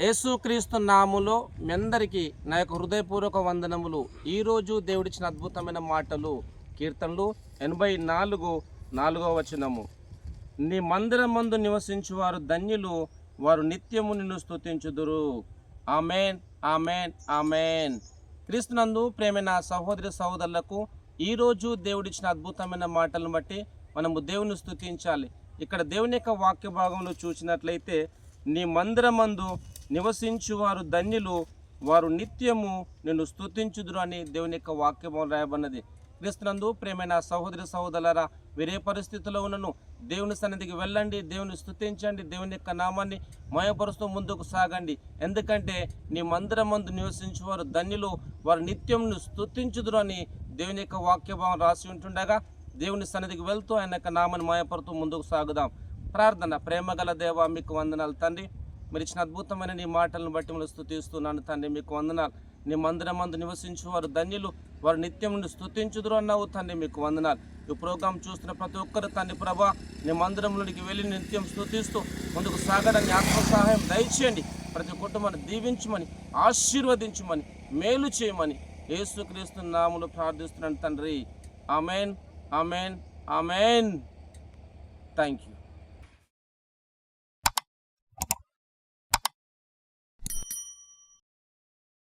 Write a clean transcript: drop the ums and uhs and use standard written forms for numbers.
యేసుక్రీస్తు నామములో మీ అందరికీ నా యొక్క హృదయపూర్వక వందనములు. ఈరోజు దేవుడిచ్చిన అద్భుతమైన మాటలు కీర్తనలు 84:4 వచనము. నీ మందిరమందు నివసించువారు ధన్యులు, వారు నిత్యము నిన్ను స్తుతించుదురు. Amen, amen, amen. క్రీస్తునందు ప్రేమైన సహోదరి సహోదరులకు ఈరోజు దేవుడిచ్చిన అద్భుతమైన మాటలను బట్టి మనము దేవుని స్తుతించాలి. ఇక్కడ దేవుని యొక్క వాక్య భాగంలో చూసినట్లయితే, నీ మందిరమందు నివసించువారు ధన్యులు, వారు నిత్యము నిన్ను స్తుతించుదురు అని దేవుని యొక్క వాక్యం రాయబడినది. క్రీస్తునందు ప్రేమైన సహోదరి సహోదరులారా, వేరే పరిస్థితుల్లో ఉన్నను దేవుని సన్నిధికి వెళ్ళండి, దేవుని స్తుతించండి, దేవుని యొక్క నామాన్ని మయపరుస్తూ ముందుకు సాగండి. ఎందుకంటే నీ మందిరమందు నివసించువారు ధన్యులు, వారు నిత్యం స్తుతించుదురు అని దేవుని యొక్క వాక్యభావం రాసి ఉంటుండగా దేవుని సన్నిధికి వెళ్తూ ఆయన యొక్క నామాన్ని మయపరుతూ ముందుకు సాగుదాం. ప్రార్థన. ప్రేమగల దేవా, మీకు వందనాలు తండ్రి. మీరు ఇచ్చిన అద్భుతమైన నీ మాటలను బట్టి మనం స్తుతిస్తున్నాను తండ్రి, మీకు వందనాలు. నీ మందిరమందు నివసించువారు ధన్యులు, వారు నిత్యం నుండి స్తుతించుదురు అన్నావు తండ్రి, మీకు వందనాలు. ఈ ప్రోగ్రాం చూస్తున్న ప్రతి ఒక్కరు తండ్రి ప్రభా, నీ మందిరంలోనికి వెళ్ళి నిత్యం స్తుతిస్తూ ముందుకు సాగడానికి ఆత్మ సహాయం దయచేయండి. ప్రతి కుటుంబాన్ని దీవించమని, ఆశీర్వదించమని, మేలు చేయమని యేసుక్రీస్తు నామములో ప్రార్థిస్తున్నాను తండ్రి. Amen, amen, amen. Thank you.